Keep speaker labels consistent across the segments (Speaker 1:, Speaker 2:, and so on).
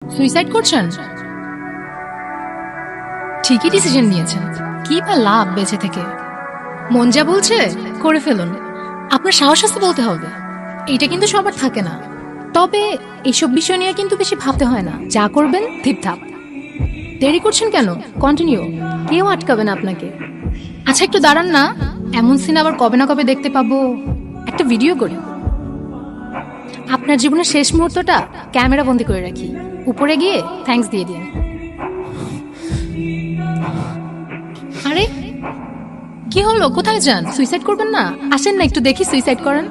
Speaker 1: Suicide করছেন? ঠিকই decision নিয়েছেন। কি বা লাভ বেঁচে থেকে? মন যা বলছে করে ফেলুন। আপনার সাহস আছে বলতে হবে। এটা কিন্তু সবার থাকে না। তবে এইসব বিষয় নিয়ে কিন্তু বেশি ভাবতে হয় না। যা করবেন ঠিকঠাক। দেরি করছেন কেন? কন্টিনিউ। কেউ আটকাবে না আপনাকে। আচ্ছা একটু দাঁড়ান না, এমন সিন আবার কবে না কবে দেখতে পাবো। একটা ভিডিও করি। আপনার জীবনের শেষ মুহূর্তটা ক্যামেরা বন্দি করে রাখি, উপরে গিয়ে থ্যাঙ্কস দিয়ে দিন। আরে কি হলো, কোথায় যান? সুইসাইড করবেন না? আসেন না একটু দেখি সুইসাইড করেন।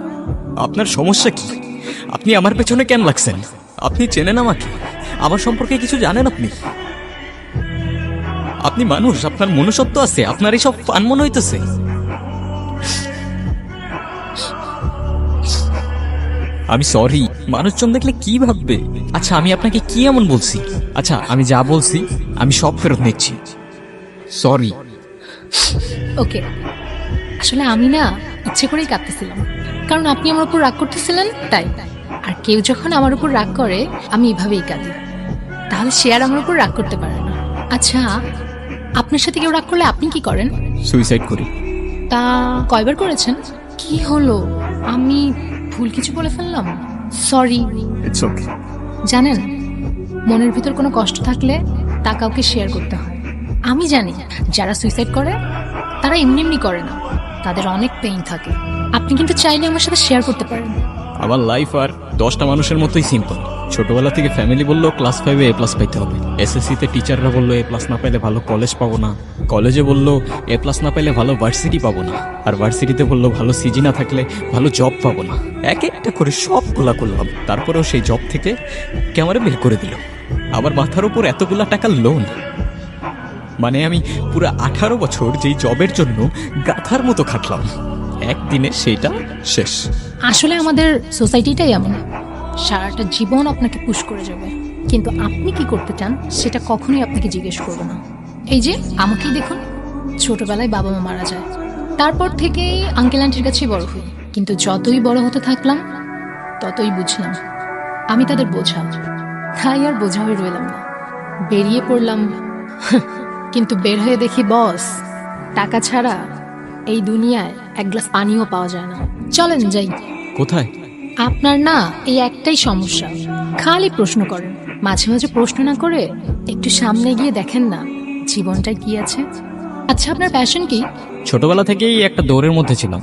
Speaker 2: আপনার সমস্যা কি? আপনি আমার পেছনে কেন লাগছেন? আপনি চেনেন আমাকে? আমার সম্পর্কে কিছু জানেন আপনি? আপনি মানুষ, আপনার মনুষ্যত্ব আছে, আপনার এইসব ফান মনে হইতেছে। আমি সরি, মানুষজন দেখলে কি ভাববে? আচ্ছা আমি আপনাকে কি এমন বলছি? আচ্ছা আমি যা বলছি আমি সব ফেরত নিচ্ছি। সরি।
Speaker 1: ওকে, আসলে আমি না ইচ্ছে করেই কাঁদতেছিলাম, কারণ আপনি আমার উপর রাগ করতেছিলেন তাই। আর কেউ যখন আমার উপর রাগ করে আমি এভাবেই কাঁদি, তাহলে সে আর আমার উপর রাগ করতে পারে না। আচ্ছা, আপনার সাথে কেউ রাগ করলে আপনি কি করেন?
Speaker 2: সুইসাইড করি।
Speaker 1: তা কয়বার করেছেন? কি হলো, আমি ভুল কিছু বলে ফেললাম? সরি।
Speaker 2: It's okay.
Speaker 1: জানেন, মনের ভিতর কোনো কষ্ট থাকলে তা কাউকে শেয়ার করতে হয়। আমি জানি যারা সুইসাইড করে তারা এমনি এমনি করে না, তাদের অনেক পেইন থাকে। আপনি কিন্তু চাইলে আমার সাথে শেয়ার করতে পারেন।
Speaker 2: আমার লাইফ আর 10টা মানুষের মতোই সিম্পল। ছোটবেলা থেকে ফ্যামিলি বললো ক্লাস 5-এ A+ পাইতে হবে। এসএসসিতে টিচাররা বললো A+ না পাইলে ভালো কলেজ পাবো না। কলেজে বললো A+ না পাইলে ভালো ভার্সিটি পাবো না। আর ভার্সিটিতে বললো ভালো সিজি না থাকলে ভালো জব পাবো না। এক একটা করে সবগুলা করলাম, তারপরেও সেই জব থেকে ক্যামেরা বের করে দিল। আবার মাথার উপর এতগুলা টাকার লোন। মানে আমি পুরো 18 বছর যেই জবের জন্য গাধার মতো খাটলাম, একদিনে সেইটা শেষ।
Speaker 1: আসলে আমাদের সোসাইটিটাই এমন, সারাটা জীবন আপনাকে পুশ করে যাবে, কিন্তু আপনি কি করতে চান সেটা কখনোই আপনাকে জিজ্ঞেস করবে না। এই যে আমাকেই দেখুন, ছোটবেলায় বাবা মা মারা যায়, তারপর থেকেই আঙ্কেল আন্টির কাছেই বড় হই। কিন্তু যতই বড় হতে থাকলাম ততই বুঝলাম আমি তাদের বোঝা। তাই আর বোঝা হয়ে রইলাম না, বেরিয়ে পড়লাম। কিন্তু বের হয়ে দেখি বস, টাকা ছাড়া এই দুনিয়ায় এক গ্লাস পানিও পাওয়া যায় না। চলেন যাই।
Speaker 2: কোথায়?
Speaker 1: আপনার না এই একটাই সমস্যা, খালি প্রশ্ন করেন। মাঝে মাঝে প্রশ্ন না করে একটু সামনে গিয়ে দেখেন না জীবনটায় কি আছে। আচ্ছা আপনার প্যাশন কি?
Speaker 2: ছোটবেলা থেকেই একটা দৌড়ের মধ্যে ছিলাম,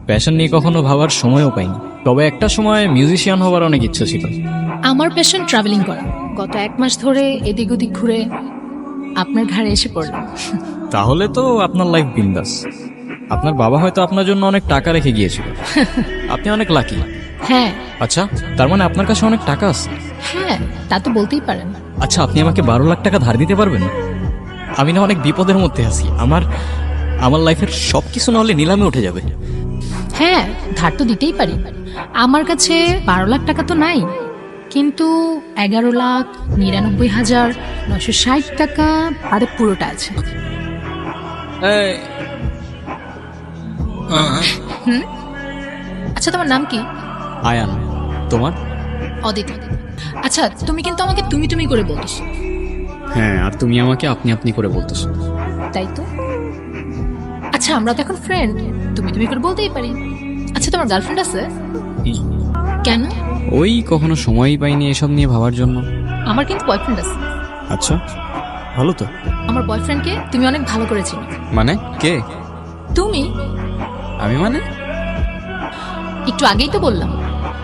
Speaker 2: প্যাশন নিয়ে কখনো ভাবার সময়ও পাইনি। তবে একটা সময় মিউজিশিয়ান হবার অনেক ইচ্ছা ছিল।
Speaker 1: আমার প্যাশন ট্রাভেলিং করা। গত 1 মাস ধরে এদিক ওদিক ঘুরে আপনার ঘাড়ে এসে পড়লাম।
Speaker 2: তাহলে তো আপনার লাইফ বিন্দাস। আপনার বাবা হয়তো আপনার জন্য অনেক টাকা রেখে গিয়েছিল। আপনি অনেক লাকি।
Speaker 1: হ্যাঁ
Speaker 2: আচ্ছা, তার মানে আপনার কাছে অনেক টাকা আছে?
Speaker 1: হ্যাঁ, তা তো বলতেই পারেন।
Speaker 2: আচ্ছা, আপনি আমাকে 12 লাখ টাকা ধার দিতে পারবেন? আমি না অনেক বিপদের মধ্যে আছি। আমার লাইফের সব কিছু না হলে নিলামে উঠে যাবে।
Speaker 1: হ্যাঁ, ধার তো দিতেই পারি। আমার কাছে 12 লাখ টাকা তো নাই, কিন্তু 11,99,960 টাকা আরে পুরোটা আছে। আচ্ছা তোমার নাম কি?
Speaker 2: আয়ান। তোমার?
Speaker 1: অদিতি। আচ্ছা তুমি কিন্তু আমাকে তুমি তুমি করে বলতিস।
Speaker 3: হ্যাঁ, আর তুমি আমাকে আপনি আপনি করে বলতেছো।
Speaker 1: তাই তো। আচ্ছা আমরা তো এখন ফ্রেন্ড, তুমি তুমি করে বলতেই পারি। আচ্ছা তোমার গার্লফ্রেন্ড আছে? কেন?
Speaker 3: ওই কখনো সময়ই পাইনি এসব নিয়ে ভাবার জন্য।
Speaker 1: আমার কিন্তু বয়ফ্রেন্ড আছে।
Speaker 3: আচ্ছা, ভালো তো।
Speaker 1: আমার বয়ফ্রেন্ডকে তুমি অনেক ভালো করে চিনো।
Speaker 3: মানে কে?
Speaker 1: তুমি
Speaker 3: আমি মানে?
Speaker 1: একটু আগেই তো বললাম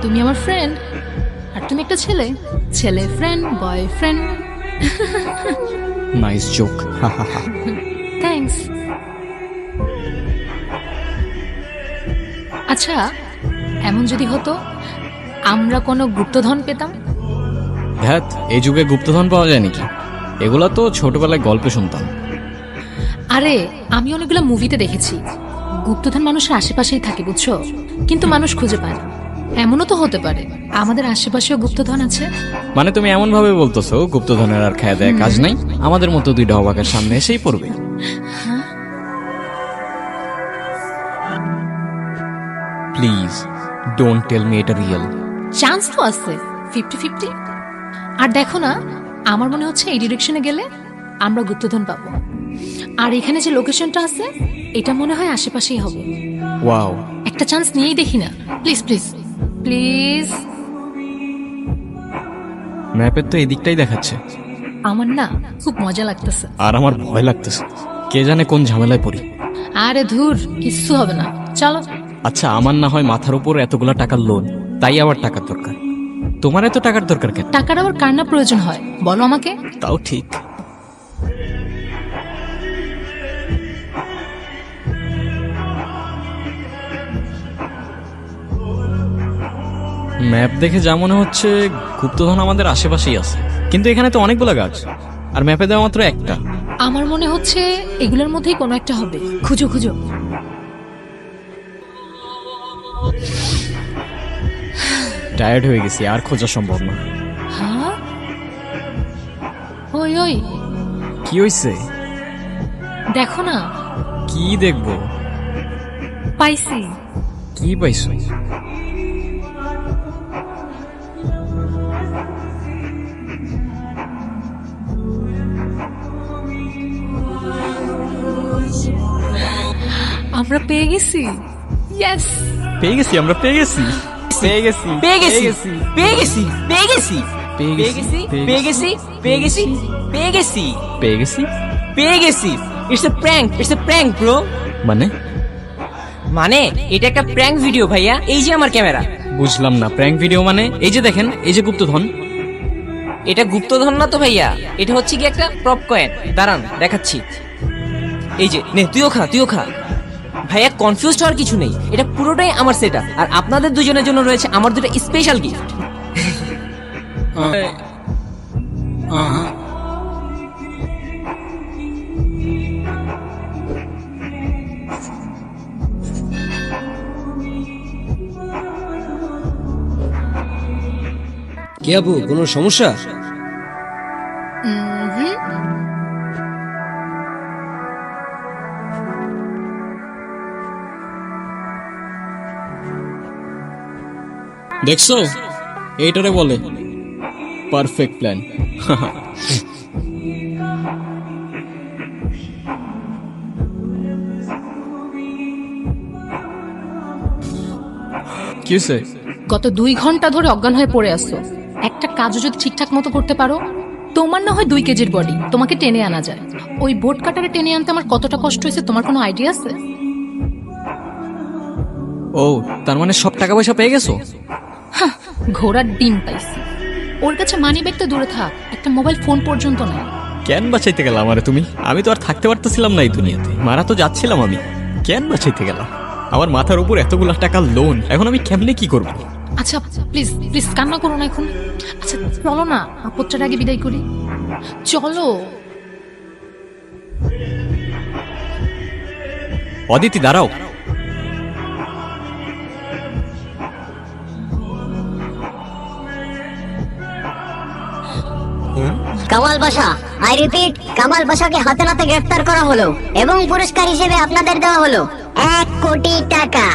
Speaker 1: তুমি আমার ফ্রেন্ড, আর তুমি একটা ছেলে। ছেলে friend, boyfriend.
Speaker 3: Nice joke.
Speaker 1: Thanks. আচ্ছা এমন যদি হতো আমরা কোনো গুপ্তধন পেতাম?
Speaker 2: ধ্যাত, এই যুগে গুপ্তধন পাওয়া যায় নাকি? এগুলা তো ছোটবেলায় গল্পে শুনতাম।
Speaker 1: আরে আমি অনেকগুলো মুভিতে দেখেছি গুপ্তধন মানুষের আশেপাশেই থাকে, বুঝছো, কিন্তু মানুষ খুঁজে পায় না। এমনও তো হতে পারে আমাদের আশেপাশেও গুপ্তধন আছে।
Speaker 2: মানে তুমি এমন ভাবে বলতেছো গুপ্তধনের আর খায় দেয় কাজ নাই, আমাদের মতো দুইটা অবাকের সামনে এসেই পড়বে। প্লিজ ডোন্ট টেল মি এটা রিয়েল।
Speaker 1: চান্স তো আছে 50-50। আর দেখো না, আমার মনে হচ্ছে এই ডিরেকশনে গেলে আমরা গুপ্তধন পাবো। আর এখানে যে লোকেশনটা আছে এটা মনে হয় আশেপাশেই হবে।
Speaker 2: ওয়াও,
Speaker 1: একটা চান্স নিয়েই দেখি না, প্লিজ প্লিজ প্লিজ।
Speaker 2: ম্যাপের তো এদিকটাই দেখাচ্ছে,
Speaker 1: আমার না খুব মজা লাগতেছে।
Speaker 2: আর আমার ভয় লাগতেছে, কে জানে কোন ঝামেলায় পড়ি।
Speaker 1: আরে ধুর, কিচ্ছু হবে না, চলো।
Speaker 2: আচ্ছা, আমার না হয় মাথার উপর এতগুলা টাকার লোন, তাই আবার টাকার দরকার। তোমার এত টাকার দরকার কেন?
Speaker 1: টাকার আবার কার না প্রয়োজন হয় বলো আমাকে?
Speaker 2: তাও ঠিক। ম্যাপ দেখে যা মনে হচ্ছে গুপ্তধন আমাদের আশেপাশেই আছে, কিন্তু এখানে তো অনেকগুলো গাছ, আর ম্যাপে দেওয়া মাত্র একটা।
Speaker 1: আমার মনে হচ্ছে এগুলোর মধ্যেই কোনো একটা হবে, খুঁজো খুঁজো।
Speaker 2: টায়ার্ড হয়ে গেছি, আর খোঁজা সম্ভব না।
Speaker 1: হ্যাঁ, ওই ওই
Speaker 2: কি হইছে?
Speaker 1: দেখো না,
Speaker 2: কি দেখবো?
Speaker 1: পাইছি।
Speaker 2: কি পাইছো?
Speaker 1: আমরা পেয়ে গেছি, ইয়েস।
Speaker 2: পেয়ে গেছি, আমরা পেয়ে গেছি, পেয়ে গেছি,
Speaker 4: পেয়ে গেছি পেয়ে গেছি পেয়ে গেছি
Speaker 2: পেয়ে
Speaker 4: পেয়ে গেছি পেয়ে গেছি পেয়ে গেছি পেয়ে গেছি
Speaker 2: পেয়ে গেছি।
Speaker 4: পেয়ে গেছি। It's a prank bro.
Speaker 2: মানে?
Speaker 4: মানে এটা একটা প্র্যাঙ্ক ভিডিও ভাইয়া, এই যে আমার ক্যামেরা।
Speaker 2: বুঝলাম না, প্র্যাঙ্ক ভিডিও মানে? এই যে দেখেন, এই যে গুপ্তধন।
Speaker 4: এটা গুপ্তধন না তো ভাইয়া, এটা হচ্ছে কি একটা প্রপ কয়েন। দাঁড়ান দেখাচ্ছি, এই যে নে, তুইও খা। ভাইয়া কনফিউজ হওয়ার কিছু নেই, এটা পুরোটাই আমার সেটআপ, আর আপনাদের দুজনের জন্য রয়েছে আমার দুটো স্পেশাল গিফট।
Speaker 5: কি আপু, কোনো সমস্যা?
Speaker 2: দেখছো, এইটারে বলে পারফেক্ট প্ল্যান। কি হয়েছে?
Speaker 1: গত 2 ঘন্টা ধরে অজ্ঞান হয়ে পড়ে আসছো। একটা কাজও যদি ঠিকঠাক মতো করতে পারো, তোমার না হয় 2 কেজির বডি, তোমাকে টেনে আনা যায়। ওই বোট কাটারে টেনে আনতে আমার কতটা কষ্ট হয়েছে তোমার কোনো আইডিয়া আছে?
Speaker 2: ও, তার মানে সব টাকা পয়সা পেয়ে গেছো?
Speaker 1: ঘোড়ার ডিম পাইছি। ওর কাছে মানি ব্যাগ তো দূরে থাক, একটা মোবাইল ফোন পর্যন্ত নাই।
Speaker 2: কেন বাঁচাইতে গেলাম আরে তুমি? আমি তো আর থাকতে পারতেছিলাম না এই দুনিয়াতে, মারা তো যাচ্ছিলাম আমি। কেন বাঁচাইতে গেলাম? আমার মাথার উপর এতগুলা টাকা লোন, এখন আমি কেমনে কি করব?
Speaker 1: আচ্ছা প্লিজ প্লিজ কান্না করো না এখন। আচ্ছা চলো না, আপত্তির আগে বিদায় করি, চলো।
Speaker 2: অদিতি দাঁড়াও।
Speaker 6: Kamal Basha, I repeat, Kamal বাশাকে হাতে নাতে গ্রেফতার করা হলো এবং পুরস্কার হিসেবে আপনাদের দেওয়া হলো 1 কোটি টাকা।